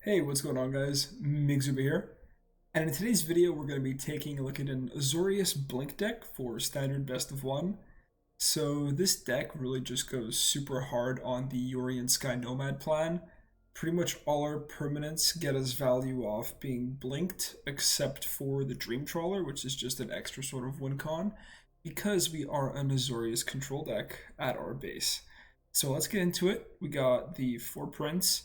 Hey, what's going on guys? Migzuba here. And in today's video we're going to be taking a look at an Azorius Blink deck for standard best of one. So this deck really just goes super hard on the Yorian Sky Nomad plan. Pretty much all our permanents get us value off being blinked except for the Dream Trawler, which is just an extra sort of win con, because we are an Azorius control deck at our base. So let's get into it. We got the 4 prints.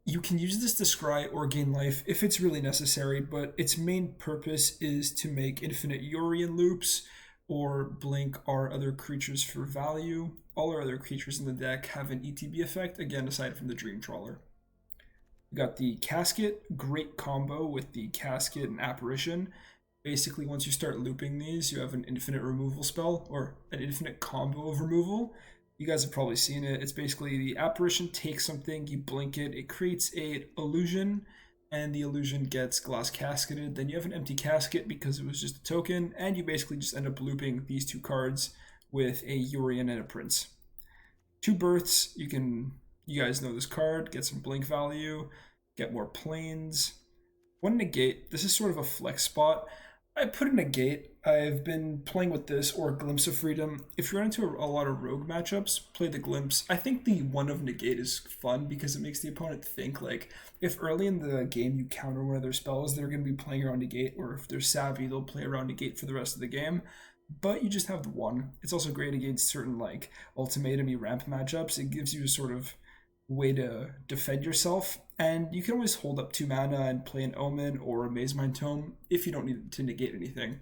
You can use this to scry or gain life if it's really necessary, but its main purpose is to make infinite Yorian loops or blink our other creatures for value. All our other creatures in the deck have an ETB effect, again, aside from the Dream Trawler. We got the Casket, great combo with the Casket and Apparition. Basically, once you start looping these, you have an infinite removal spell, or an infinite combo of removal. You guys have probably seen it. It's basically the apparition takes something, you blink it, it creates a illusion, and the illusion gets glass casketed. Then you have an empty casket because it was just a token, and you basically just end up looping these 2 cards with a Yorian and a Prince. 2 births, you guys know this card, get some blink value, get more planes. 1 negate, this is sort of a flex spot. I put a negate. I've been playing with this or Glimpse of Freedom. If you're into a lot of rogue matchups, play the Glimpse. I think the 1 of negate is fun because it makes the opponent think, like, if early in the game you counter one of their spells, they're going to be playing around negate, or if they're savvy, they'll play around negate for the rest of the game. But you just have the 1. It's also great against certain, like, ultimatum-y ramp matchups. It gives you a sort of way to defend yourself, and you can always hold up 2 mana and play an Omen or a Mazemind Tome if you don't need to negate anything.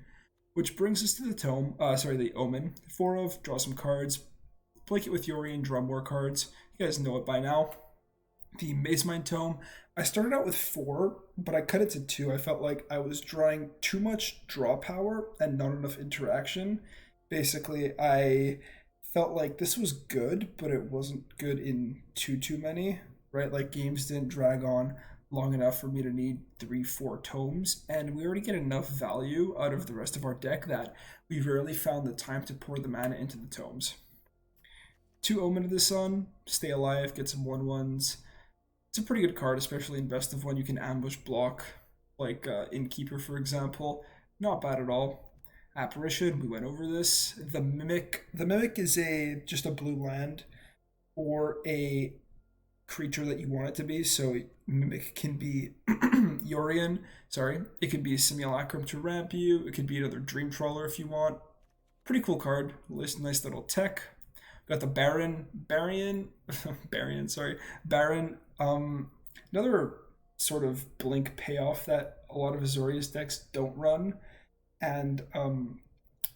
Which brings us to the Omen. 4 of, draw some cards, blink it with Yorian, draw more cards. You guys know it by now. The Mazemind Tome, I started out with 4, but I cut it to 2. I felt like I was drawing too much draw power and not enough interaction. Basically, I felt like this was good, but it wasn't good in too many, right? Like games didn't drag on long enough for me to need 3-4 tomes, and we already get enough value out of the rest of our deck that we rarely found the time to pour the mana into the tomes. 2 Omen of the Sun, stay alive, get some 1/1s. It's a pretty good card, especially in best of one. You can ambush block, like Innkeeper, for example. Not bad at all. Apparition, we went over this. The Mimic. The Mimic is just a blue land or a creature that you want it to be. So Mimic can be Yorian. Sorry. It could be Simulacrum to ramp you. It could be another Dream Trawler if you want. Pretty cool card. Nice little tech. Got the Baron. Baron. Another sort of blink payoff that a lot of Azorius decks don't run, and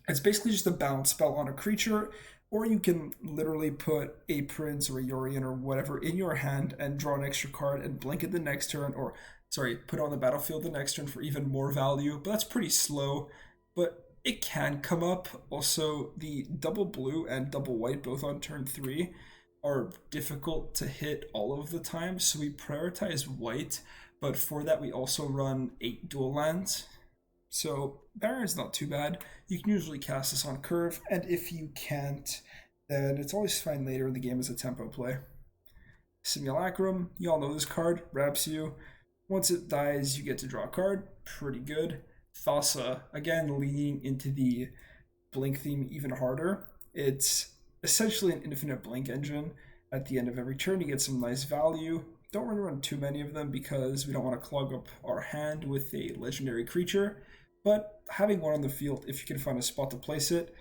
it's basically just a bounce spell on a creature, or you can literally put a Prince or a Yorian or whatever in your hand and draw an extra card and blink it the next turn, or put it on the battlefield the next turn for even more value, but that's pretty slow, but it can come up. Also, the double blue and double white, both on turn 3, are difficult to hit all of the time, so we prioritize white, but for that we also run 8 dual lands. So Baron's not too bad. You can usually cast this on curve, and if you can't, then it's always fine later in the game as a tempo play. Simulacrum, you all know this card, wraps you. Once it dies, you get to draw a card, pretty good. Thassa, again leaning into the blink theme even harder. It's essentially an infinite blink engine. At the end of every turn, you get some nice value. Don't run too many of them because we don't want to clog up our hand with a legendary creature. But having 1 on the field, if you can find a spot to place it,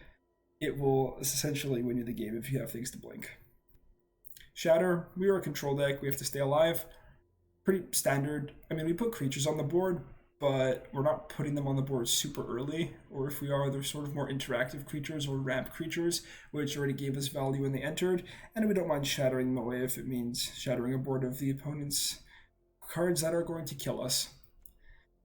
it will essentially win you the game if you have things to blink. Shatter, we are a control deck, we have to stay alive. Pretty standard. I mean, we put creatures on the board, but we're not putting them on the board super early, or if we are, they're sort of more interactive creatures or ramp creatures, which already gave us value when they entered, and we don't mind shattering them away if it means shattering a board of the opponent's cards that are going to kill us.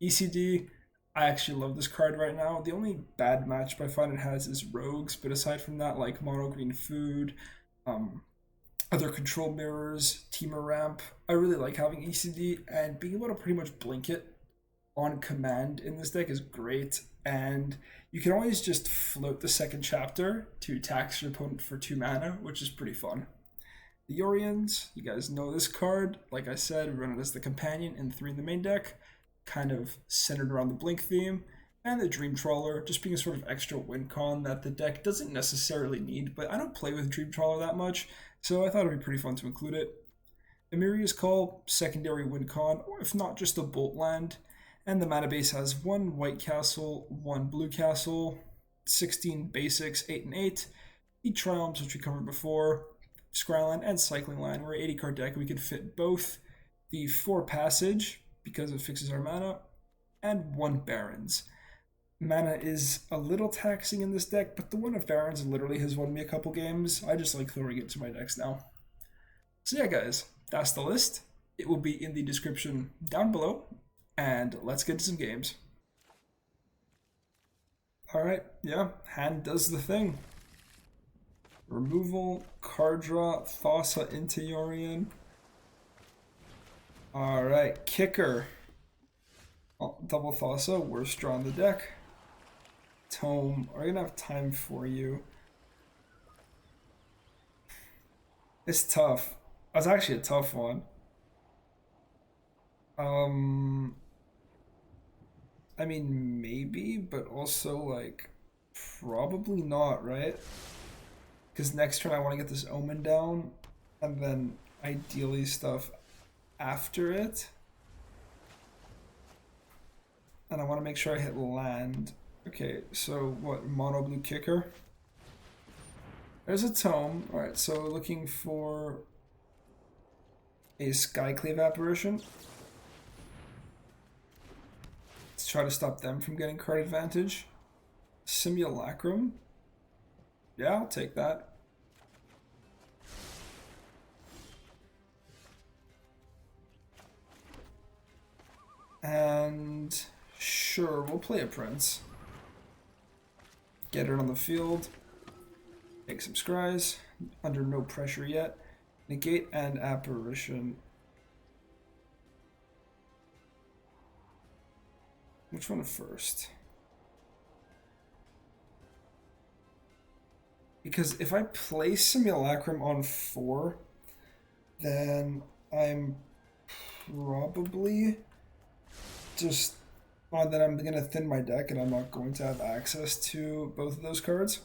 ECD, I actually love this card right now. The only bad matchup I find it has is rogues, but aside from that, like mono green food, other control mirrors, teamer ramp, I really like having ECD, and being able to pretty much blink it on command in this deck is great, and you can always just float the second chapter to tax your opponent for 2 mana, which is pretty fun. the Orions. You guys know this card. Like I said, we run it as the companion and 3 in the main deck, kind of centered around the Blink theme. And the Dream Trawler, just being a sort of extra win con that the deck doesn't necessarily need, but I don't play with Dream Trawler that much, so I thought it'd be pretty fun to include it. Emiria's Call, secondary win con, or if not, just a Bolt land. And the mana base has 1 white castle, 1 blue castle, 16 basics, 8 and 8, the Triumphs, which we covered before, Scryland, and Cycling Line. We're an 80 card deck. We could fit both the 4 Passage, because it fixes our mana, and 1 Barons. Mana is a little taxing in this deck, but the 1 of Barons literally has won me a couple games. I just like throwing it to my decks now. So yeah, guys, that's the list. It will be in the description down below, and let's get to some games. Alright, yeah, hand does the thing. Removal, card draw, Thassa into Yorion. Alright, kicker. Double Thassa, worst draw on the deck. Tome, are you gonna have time for you? It's tough. That's actually a tough one. I mean, maybe, but also, like, probably not, right? Because next turn I want to get this Omen down, and then ideally stuff after it. And I want to make sure I hit land. Okay, so what, mono blue kicker? There's a tome. Alright, so looking for a Skyclave apparition. Let's try to stop them from getting card advantage. Simulacrum. Yeah, I'll take that. And sure, we'll play a Prince. Get it on the field. Make some scries. Under no pressure yet. Negate and apparition. Which one first? Because if I play Simulacrum on 4, then I'm probably just then I'm gonna thin my deck and I'm not going to have access to both of those cards.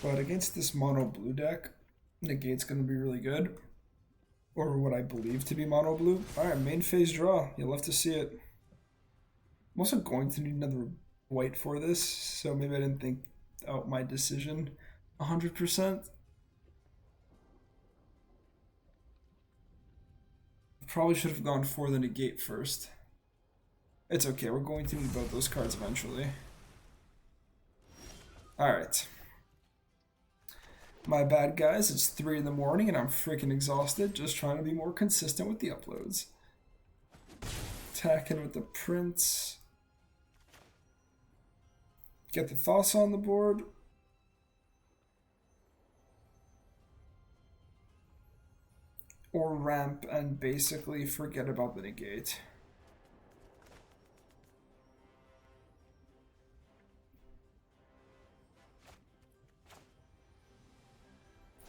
But against this mono blue deck, Negate's gonna be really good. Or what I believe to be mono blue. Alright, main phase draw. You'll love to see it. I'm also going to need another white for this, so maybe I didn't think out my decision 100%. Probably should have gone for the negate first. It's okay, we're going to need both those cards eventually. Alright. My bad, guys. It's 3 in the morning and I'm freaking exhausted, just trying to be more consistent with the uploads. Attacking with the Prince. Get the Thassa on the board. Or ramp and basically forget about the negate.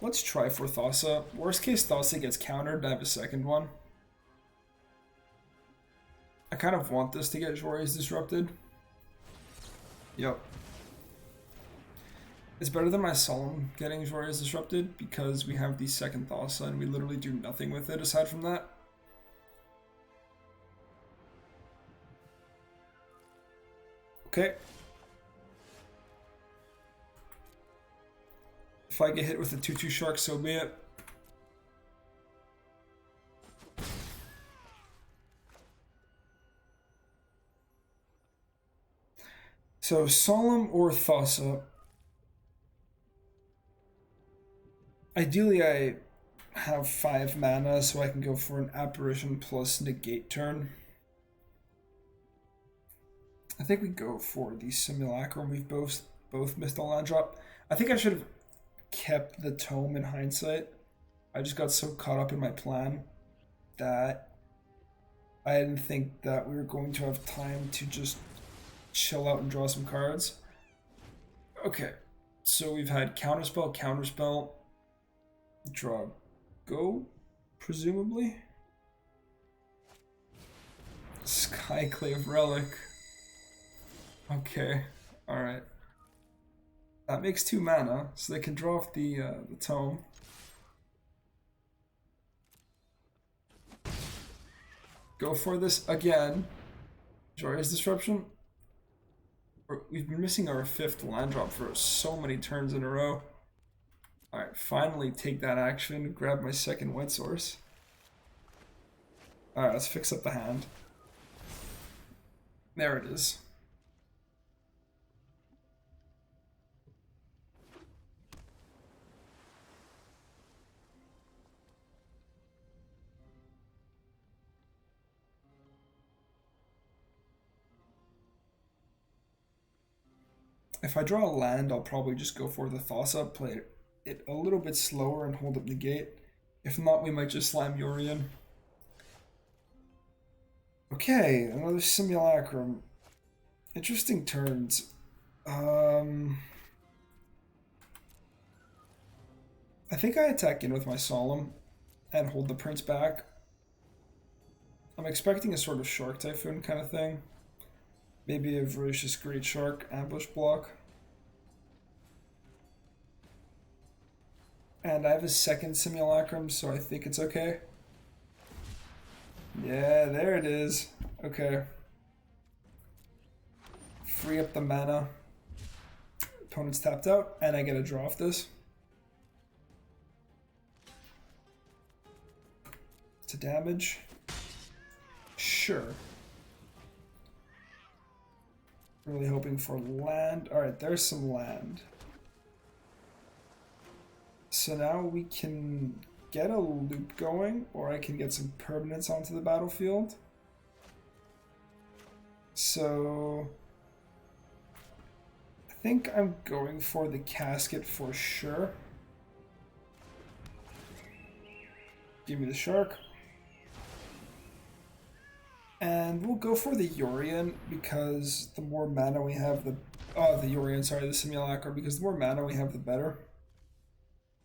Let's try for Thassa. Worst case, Thassa gets countered. I have a second one. I kind of want this to get Azorius disrupted. Yep. It's better than my Solemn getting Azorius disrupted because we have the second Thassa and we literally do nothing with it aside from that. Okay. If I get hit with a 2/2 shark, so be it. So Solemn or Thassa. Ideally I have 5 mana so I can go for an apparition plus negate turn. I think we go for the Simulacrum. We've both missed a land drop. I think I should have kept the tome in hindsight. I just got so caught up in my plan that I didn't think that we were going to have time to just chill out and draw some cards. Okay, so we've had Counterspell, Counterspell. Draw go, presumably. Skyclave Relic. Okay, alright. That makes 2 mana, so they can draw off the tome. Go for this again. Azorius Disruption. We've been missing our 5th land drop for so many turns in a row. Alright, finally take that action, grab my 2nd white source. Alright, let's fix up the hand. There it is. If I draw a land, I'll probably just go for the Thassa, play it a little bit slower and hold up negate. If not, we might just slam Yorion. Okay, another Simulacrum. Interesting turns. I think I attack in with my Solemn and hold the Prince back. I'm expecting a sort of Shark Typhoon kind of thing. Maybe a Voracious Great Shark ambush block. And I have a 2nd Simulacrum, so I think it's okay. Yeah, there it is. Okay. Free up the mana. Opponent's tapped out, and I get a draw off this. To damage. Sure. Really hoping for land. Alright, there's some land. So now we can get a loop going, or I can get some permanents onto the battlefield. So I think I'm going for the casket for sure. Give me the shark. And we'll go for the Yorion because the more mana we have, the Yorion, sorry, the Simulacra, because the more mana we have, the better.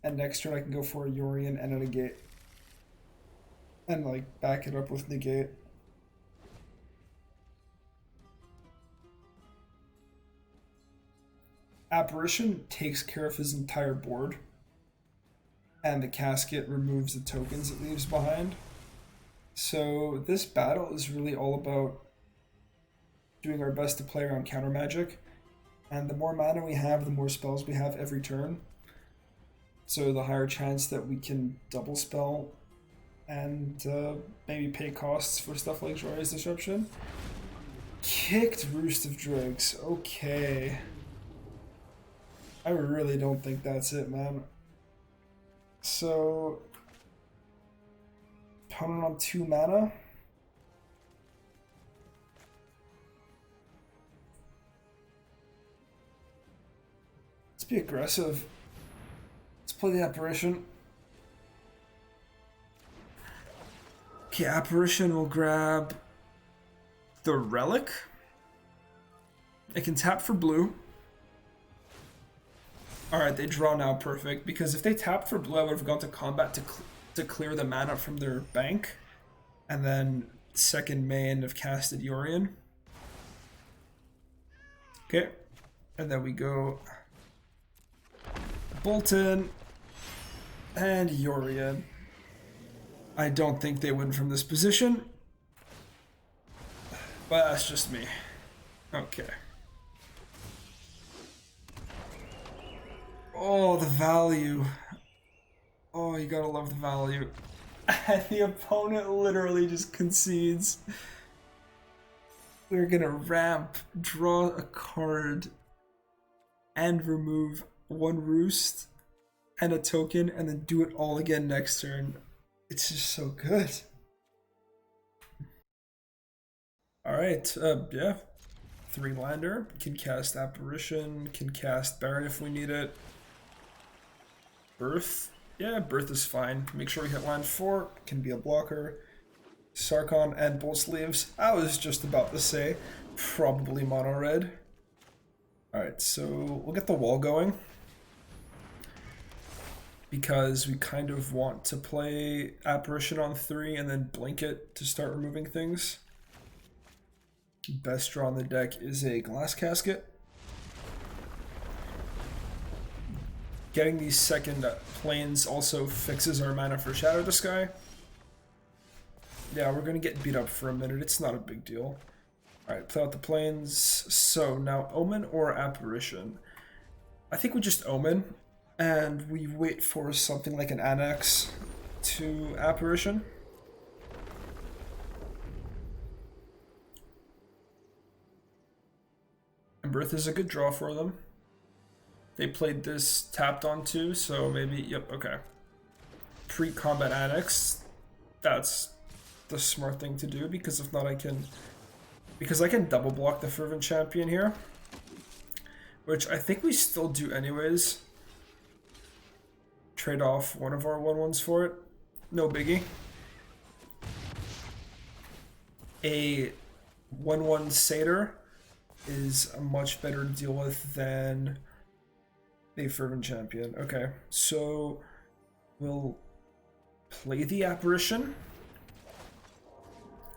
And next turn I can go for a Yorion and a negate. And like back it up with negate. Apparition takes care of his entire board. And the casket removes the tokens it leaves behind. So this battle is really all about doing our best to play around counter magic. And the more mana we have, the more spells we have every turn. So the higher chance that we can double spell and maybe pay costs for stuff like Azorius Disruption. Kicked Roost of Dregs. Okay. I really don't think that's it, man. So opponent on 2 mana. Let's be aggressive. Let's play the Apparition. Okay, Apparition will grab the Relic. It can tap for blue. Alright, they draw now, perfect. Because if they tapped for blue, I would have gone to combat to clear the mana from their bank. And then second main have casted Yorion. Okay. And then we go Bolton and Yorion. I don't think they win from this position. But that's just me. Okay. Oh, the value. Oh, you gotta love the value. And the opponent literally just concedes. We're gonna ramp, draw a card, and remove 1 roost and a token, and then do it all again next turn. It's just so good. Alright, yeah. 3-lander, can cast Apparition, can cast Baron if we need it. Birth, yeah, Birth is fine. Make sure we hit land 4, can be a blocker. Sarkon and Bolt Sleeves, I was just about to say, probably mono red. Alright, so we'll get the wall going. because we kind of want to play Apparition on 3 and then blink it to start removing things. Best draw on the deck is a Glass Casket. Getting these second planes also fixes our mana for Shatter the Sky. Yeah, we're going to get beat up for a minute. It's not a big deal. Alright, play out the planes. So now Omen or Apparition? I think we just Omen, and we wait for something like an Annex to Apparition. And Birth is a good draw for them. They played this tapped on too, so maybe, yep, okay. Pre-combat Annex, that's the smart thing to do, because if not I can double block the Fervent Champion here, which I think we still do anyways. Trade off one of our 1/1s for it, no biggie. A 1/1 Satyr is a much better to deal with than a Fervent Champion. Okay, so we'll play the Apparition,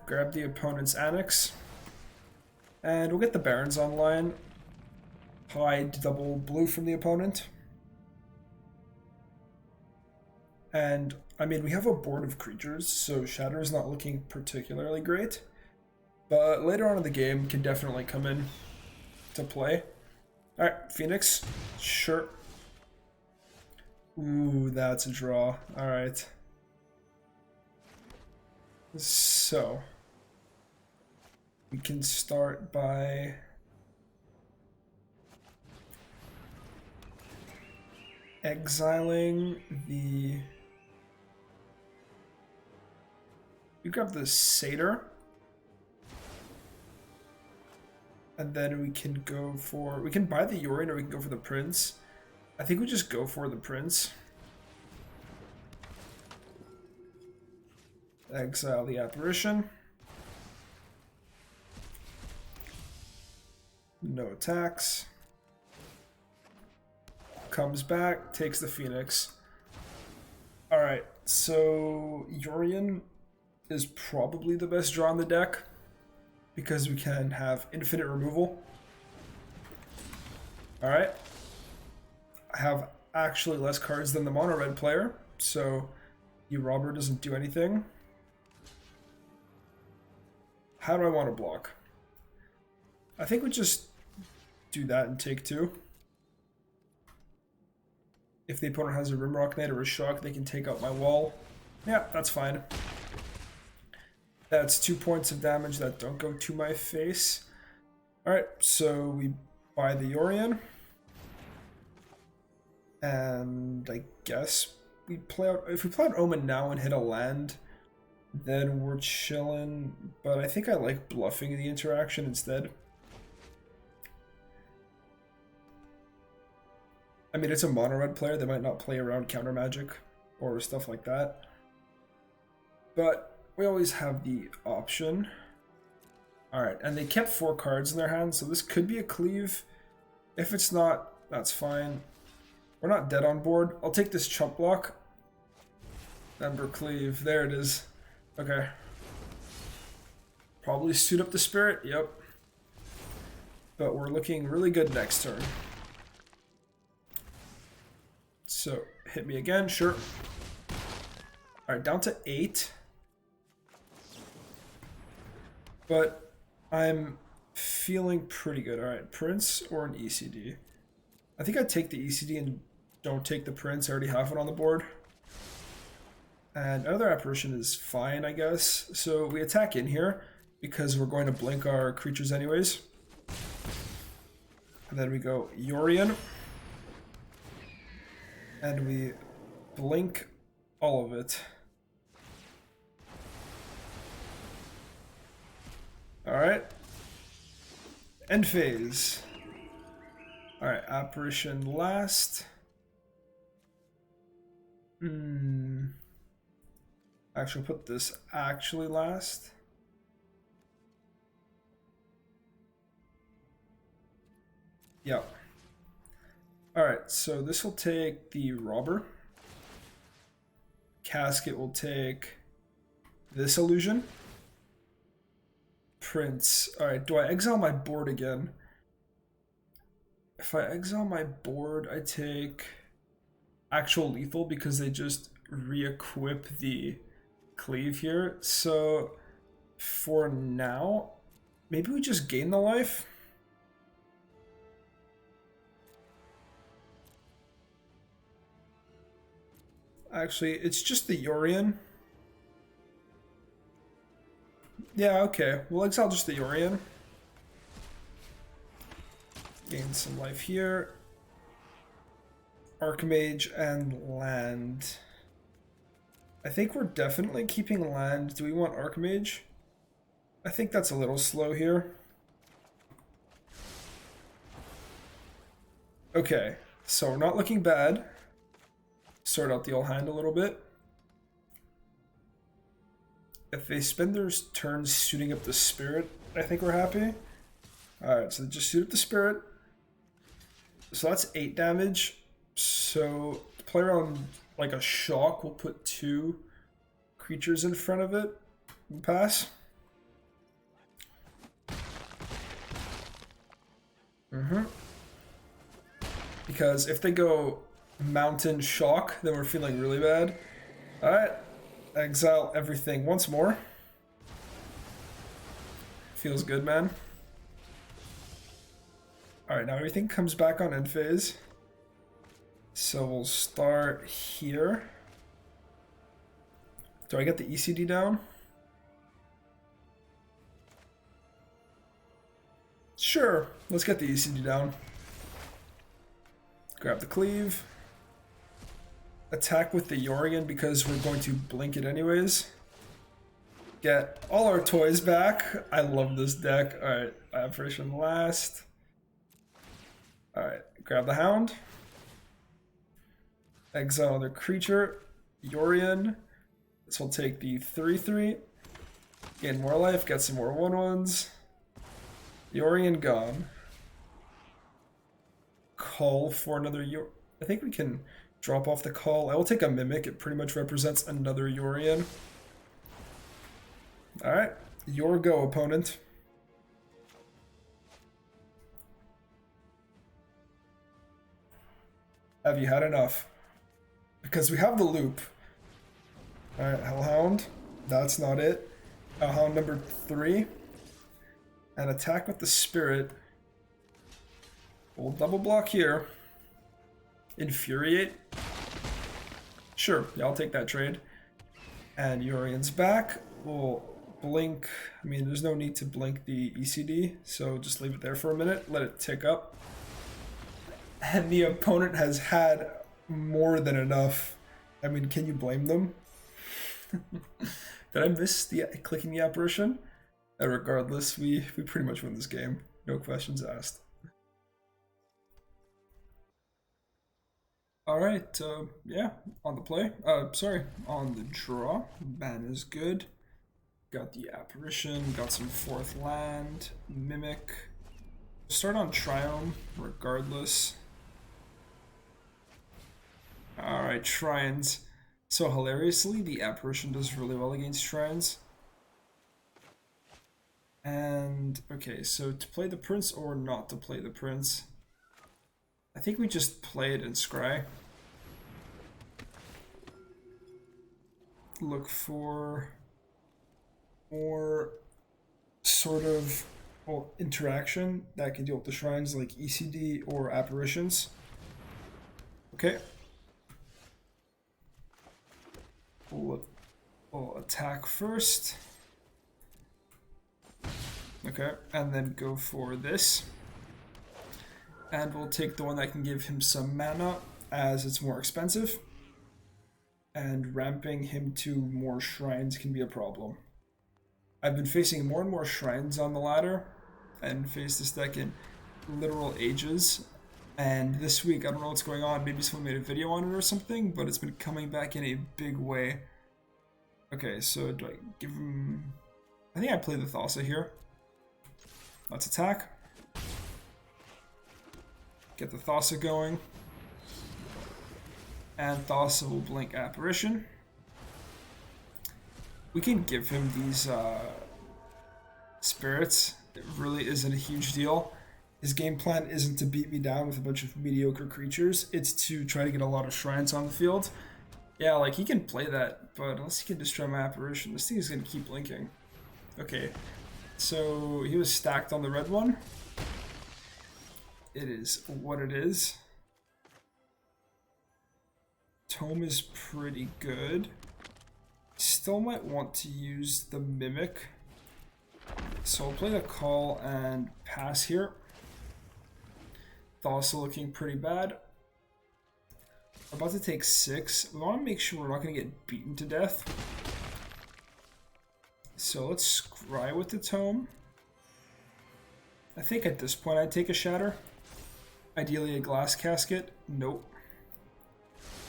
grab the opponent's Annex, and we'll get the Barons online, hide double blue from the opponent. And, I mean, we have a board of creatures, so Shatter is not looking particularly great, but later on in the game can definitely come in to play. Alright, Phoenix, sure. Ooh, that's a draw. Alright. So, we can start by exiling the... We grab the Satyr. And then we can go for... We can buy the Yorion or we can go for the Prince. I think we just go for the Prince. Exile the Apparition. No attacks. Comes back, takes the Phoenix. Alright, so Yorion is probably the best draw on the deck, because we can have infinite removal. Alright. I have actually less cards than the mono red player, so Robber doesn't do anything. How do I want to block? I think we just do that and take 2. If the opponent has a Rimrock Knight or a Shock, they can take out my wall. Yeah, that's fine. That's 2 points of damage that don't go to my face. Alright, so we buy the Yorion. And I guess we play out... If we play out Omen now and hit a land, then we're chilling. But I think I like bluffing the interaction instead. I mean, it's a mono red player. They might not play around counter magic or stuff like that. But we always have the option. Alright, and they kept 4 cards in their hand, so this could be a cleave. If it's not, that's fine. We're not dead on board. I'll take this chump block. Ember cleave. There it is. Okay. Probably suit up the spirit. Yep. But we're looking really good next turn. So, hit me again, sure. Alright, down to 8. But I'm feeling pretty good. Alright, Prince or an ECD? I think I'd take the ECD and don't take the Prince. I already have it on the board. And another Apparition is fine, I guess. So we attack in here because we're going to blink our creatures anyways. And then we go Yorion. And we blink all of it. Alright. End phase. Alright, Apparition last. Actually, put this actually last. Yep. Alright, so this will take the Robber. Casket will take this illusion. Prince. Alright, do I exile my board again? If I exile my board, I take actual lethal because they just re-equip the cleave here. So for now, maybe we just gain the life. Actually, it's just the Yorion. Yeah, okay. We'll exile just the Yorion. Gain some life here. Archmage and land. I think we're definitely keeping land. Do we want Archmage? I think that's a little slow here. Okay, so we're not looking bad. Sort out the old hand a little bit. If they spend their turns suiting up the spirit, I think we're happy. Alright, so they just suit up the spirit. So that's 8 damage. So to play around like a shock, we'll put 2 creatures in front of it and pass. Because if they go mountain shock, then we're feeling really bad. Alright, exile everything once more. Feels good, man. Alright, now everything comes back on end phase. So we'll start here. Do I get the ECD down? Sure, let's get the ECD down. Grab the cleave. Attack with the Yorion because we're going to blink it anyways. Get all our toys back. I love this deck. Alright, Apparition last. Alright, grab the Hound. Exile another creature. Yorion. This will take the 3/3. Gain more life, get some more 1/1s. Yorion gone. Call for another Yorion. I think we can drop off the call. I will take a Mimic. It pretty much represents another Yorion. Alright, your go, opponent. Have you had enough? Because we have the loop. Alright, Hellhound. That's not it. Hellhound number 3. And attack with the Spirit. We'll double block here. Infuriate. Sure, yeah, I'll take that trade. And Yorion's back. We'll blink. I mean, there's no need to blink the ECD, so just leave it there for a minute. Let it tick up. And the opponent has had more than enough. I mean, can you blame them? Did I miss the clicking the apparition? Regardless, we pretty much win this game. No questions asked. Alright, yeah, on the play. Sorry, on the draw. Ban is good. Got the apparition, got some 4th land, Mimic. Start on Triome, regardless. Alright, Shrines. So hilariously, the apparition does really well against Shrines. And, okay, so to play the Prince or not to play the Prince? I think we just play it and scry. Look for more sort of interaction that can deal with the shrines like ECD or apparitions. Okay. We'll attack first. Okay, and then go for this. And we'll take the one that can give him some mana as it's more expensive. And ramping him to more shrines can be a problem. I've been facing more and more shrines on the ladder and faced this deck in literal ages. And this week, I don't know what's going on. Maybe someone made a video on it or something, but it's been coming back in a big way. Okay, so do I give him... I think I play the Thassa here. Let's attack. Get the Thassa going. And Thassa will blink Apparition. We can give him these spirits. It really isn't a huge deal. His game plan isn't to beat me down with a bunch of mediocre creatures. It's to try to get a lot of shrines on the field. Yeah, like he can play that, but unless he can destroy my apparition, this thing is gonna keep blinking. Okay, so he was stacked on the red one. It is what it is. Tome is pretty good. Still might want to use the Mimic. So I'll play the call and pass here. Thassa looking pretty bad. We're about to take 6. We want to make sure we're not going to get beaten to death. So let's scry with the Tome. I think at this point I'd take a Shatter. Ideally a Glass Casket. Nope.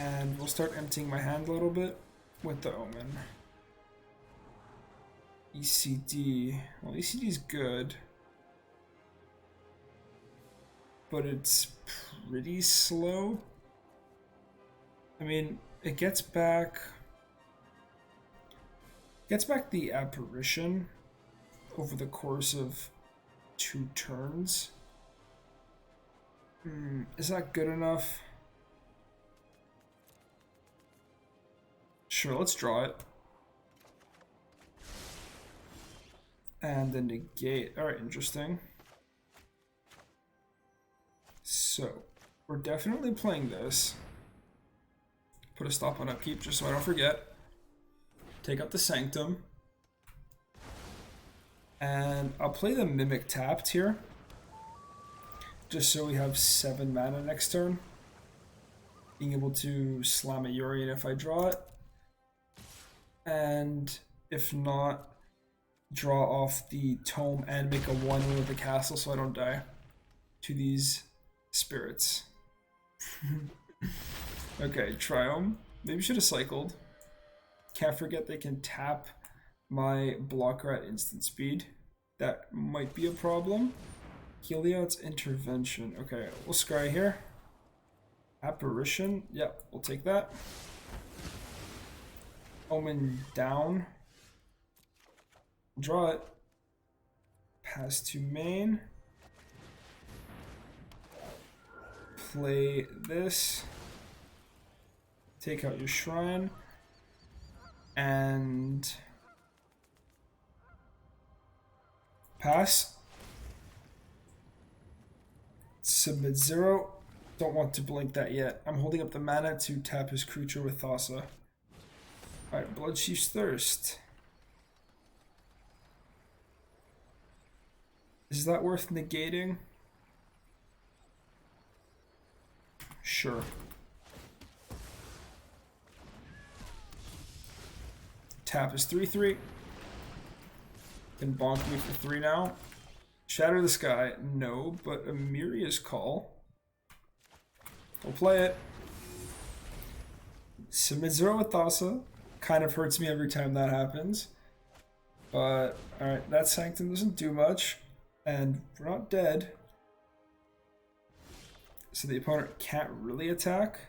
And we'll start emptying my hand a little bit with the Omen. ECD. Well, ECD's good. But it's pretty slow. I mean, it gets back the apparition over the course of 2 turns. Is that good enough? Sure, let's draw it. And then negate. Alright, interesting. So, we're definitely playing this. Put a stop on upkeep just so I don't forget. Take out the Sanctum. And I'll play the Mimic tapped here. Just so we have 7 mana next turn. Being able to slam a Yorion if I draw it. And if not, draw off the Tome and make a 1 with the castle so I don't die to these spirits. Okay, Triome. Maybe should have cycled. Can't forget they can tap my blocker at instant speed. That might be a problem. Heliod's Intervention. Okay, we'll scry here. Apparition. Yep, we'll take that. Omen down. Draw it. Pass to main. Play this. Take out your shrine. And pass. Submit 0. Don't want to blink that yet. I'm holding up the mana to tap his creature with Thassa. Alright, Bloodchief's Thirst. Is that worth negating? Sure. Tap is 3/3. Can bonk me for 3 now. Shatter the Sky, no, but Amiria's Call. We'll play it. Submit 0 with Thassa. Kind of hurts me every time that happens. But, alright, that Sanctum doesn't do much. And we're not dead. So the opponent can't really attack.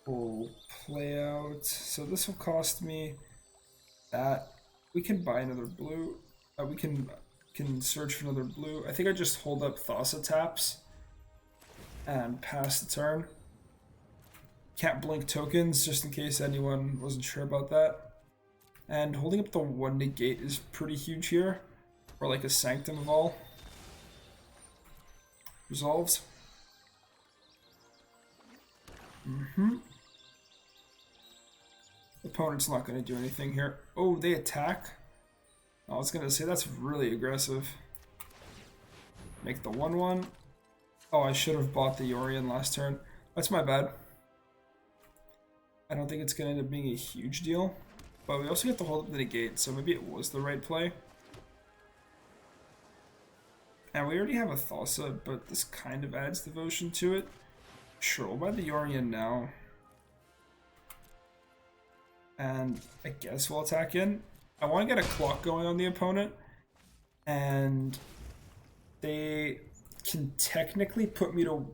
We'll play out. So this will cost me that. We can buy another blue. We can search for another blue. I think I just hold up Thassa taps and pass the turn. Can't blink tokens just in case anyone wasn't sure about that. And holding up the 1 negate is pretty huge here. Or like a Sanctum of all. Resolves. Opponent's not going to do anything here. Oh, they attack? I was going to say that's really aggressive. Make the 1/1. Oh, I should have bought the Yorion last turn. That's my bad. I don't think it's going to end up being a huge deal. But we also get to hold up the negate, so maybe it was the right play. And we already have a Thassa, but this kind of adds devotion to it. Sure, we'll buy the Yorion now. And I guess we'll attack in. I want to get a clock going on the opponent. And they can technically put me to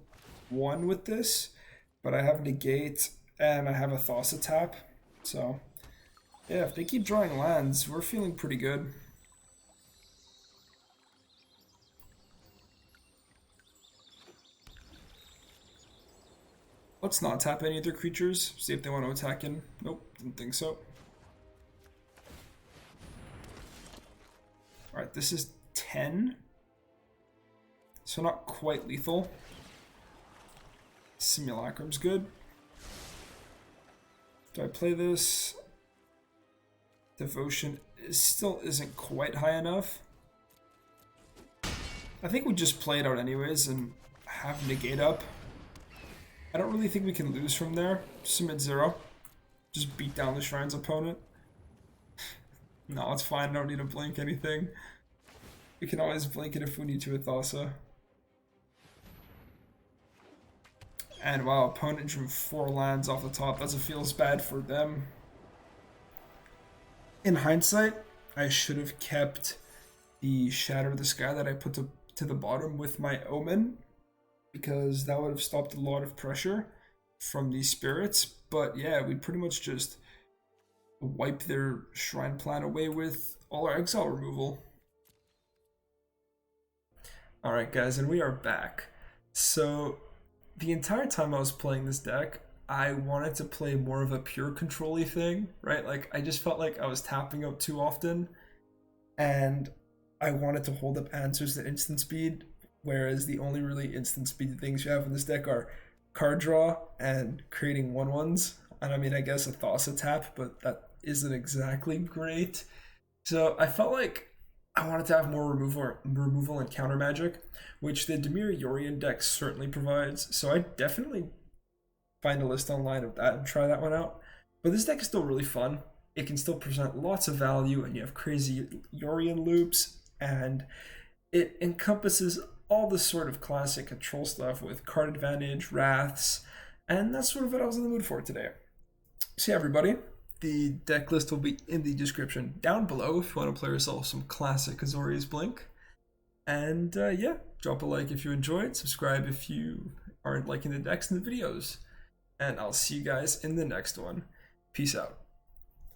1 with this. But I have negate and I have a Thassa tap. So Yeah, if they keep drawing lands, we're feeling pretty good. Let's not tap any of their creatures. See if they want to attack in. Nope, didn't think so. Alright, this is 10. So not quite lethal. Simulacrum's good. Do I play this? Devotion still isn't quite high enough. I think we just play it out anyways and have negate up. I don't really think we can lose from there. Submit 0. Just beat down the Shrine's opponent. No, it's fine. I don't need to blink anything. We can always blink it if we need to with Thassa. And wow, opponent drew 4 lands off the top. That feels bad for them. In hindsight, I should have kept the Shatter of the Sky that I put to the bottom with my Omen, because that would have stopped a lot of pressure from these spirits. But yeah, we pretty much just wipe their Shrine plan away with all our exile removal. Alright guys, and we are back. So the entire time I was playing this deck, I wanted to play more of a pure control-y thing, right? Like, I just felt like I was tapping out too often, and I wanted to hold up answers at instant speed, whereas the only really instant speed things you have in this deck are card draw and creating 1/1s. And I mean, I guess a Thassa tap, but that isn't exactly great. So I felt like I wanted to have more removal and counter magic, which the Dimir Yorion deck certainly provides. So I definitely find a list online of that and try that one out. But this deck is still really fun. It can still present lots of value, and you have crazy Yorion loops, and it encompasses all the sort of classic control stuff with card advantage, wraths, and that's sort of what I was in the mood for today. So yeah, everybody, the deck list will be in the description down below if you want to play yourself some classic Azorius Blink. And yeah, drop a like if you enjoyed, subscribe if you aren't liking the decks and the videos. And I'll see you guys in the next one. Peace out.